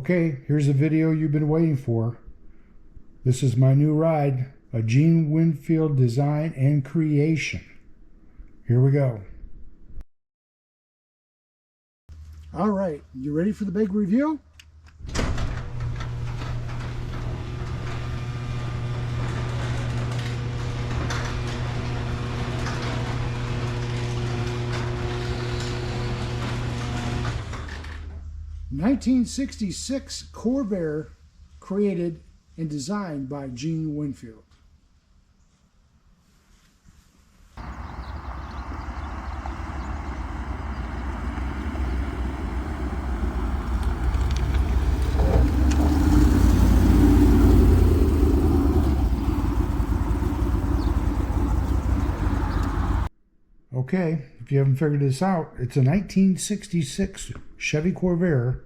Okay, here's the video you've been waiting for. This is my new ride, a Gene Winfield design and creation. Here we go. All right, you ready for the big review? (1966) Corvair, created and designed by Gene Winfield. Okay, if you haven't figured this out, it's a 1966 Chevy Corvair,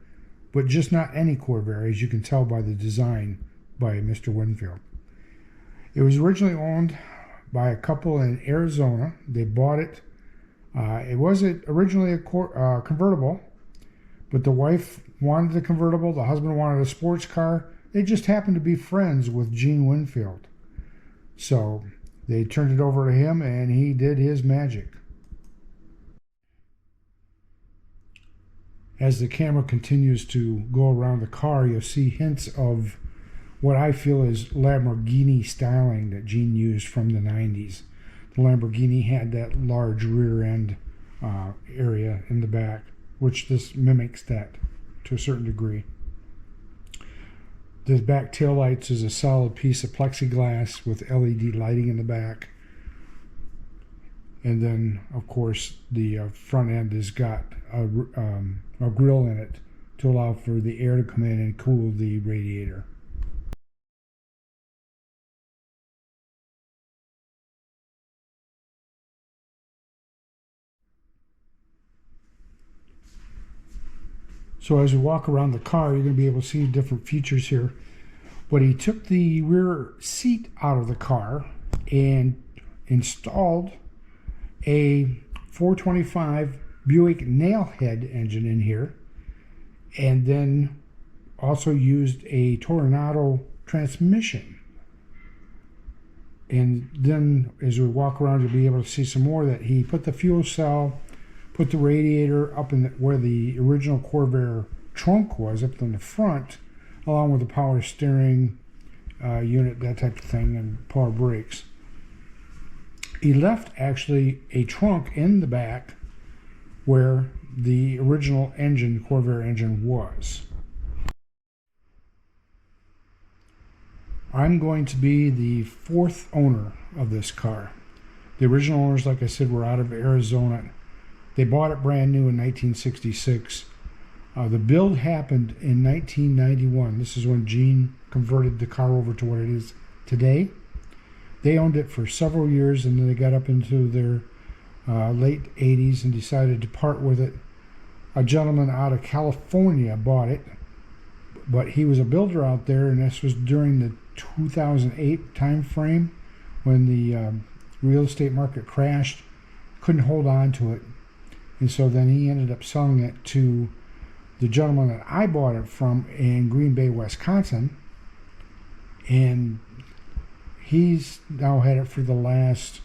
but just not any Corvair, as you can tell by the design by Mr. Winfield. It was originally owned by a couple in Arizona. They bought it. It wasn't originally a convertible, but the wife wanted the convertible, the husband wanted a sports car. They just happened to be friends with Gene Winfield. So they turned it over to him and he did his magic. As the camera continues to go around the car, you'll see hints of what I feel is Lamborghini styling that Gene used from the 90s. The Lamborghini had that large rear end area in the back, which this mimics that to a certain degree. The back tail lights is a solid piece of plexiglass with LED lighting in the back. And then, of course, the front end has got a grill in it to allow for the air to come in and cool the radiator. So as you walk around the car, you're going to be able to see different features here. But he took the rear seat out of the car and installed a 425 Buick nailhead engine in here, and then also used a Tornado transmission. And then as we walk around, you'll be able to see some more that he put the fuel cell, put the radiator up in where the original Corvair trunk was, up in the front, along with the power steering unit, that type of thing, and power brakes. He left actually a trunk in the back where the original engine, Corvair engine, was. I'm going to be the fourth owner of this car. The original owners, like I said, were out of Arizona. They bought it brand new in 1966. The build happened in 1991. This is when Gene converted the car over to what it is today. They owned it for several years, and then they got up into their late 80s and decided to part with it. A gentleman out of California bought it, but he was a builder out there, and this was during the 2008 time frame when the real estate market crashed. Couldn't hold on to it, and so then he ended up selling it to the gentleman that I bought it from in Green Bay, Wisconsin, and he's now had it for the last,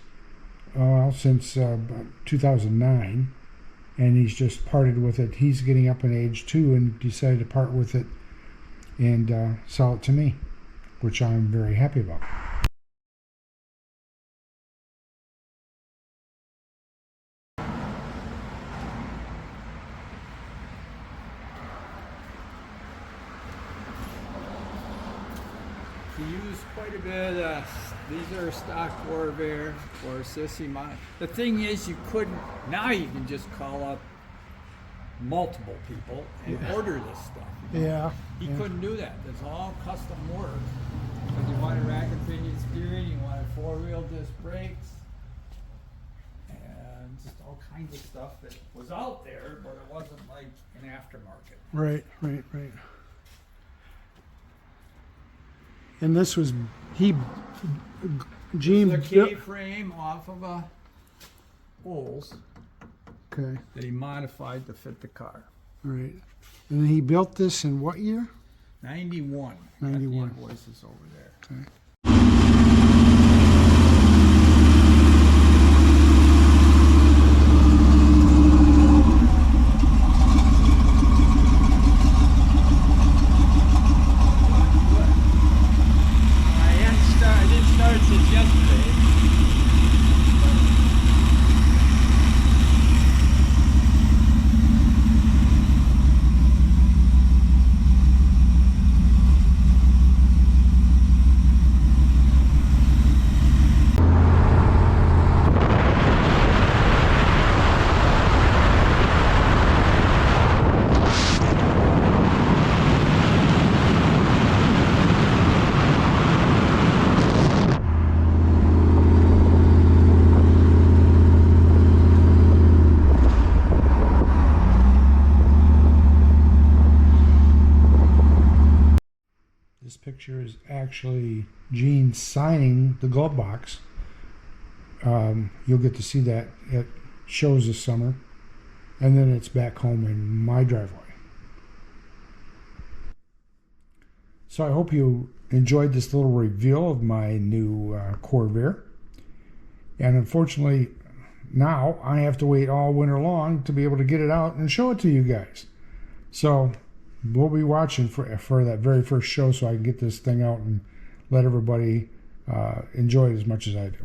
since 2009, and he's just parted with it. He's getting up in age too and decided to part with it and sell it to me, which I'm very happy about. He used quite a bit. These are stock Corvair or Sissy. The thing is, you couldn't. Now you can just call up multiple people and order this stuff. You know? Yeah. He couldn't do that. It's all custom work. Because you wanted rack and pinion steering, you wanted four-wheel disc brakes, and just all kinds of stuff that was out there, but it wasn't like an aftermarket. Right. And this was, Gene The K-frame off of a Olds Okay. that he modified to fit the car. All right. And he built this in what year? 91. 91. Got the invoices over there. Okay. I didn't start since yesterday. This picture is actually Gene signing the glove box. You'll get to see that at shows this summer. And then it's back home in my driveway. So I hope you enjoyed this little reveal of my new Corvair. And unfortunately, now I have to wait all winter long to be able to get it out and show it to you guys. So we'll be watching for that very first show so I can get this thing out and let everybody enjoy it as much as I do.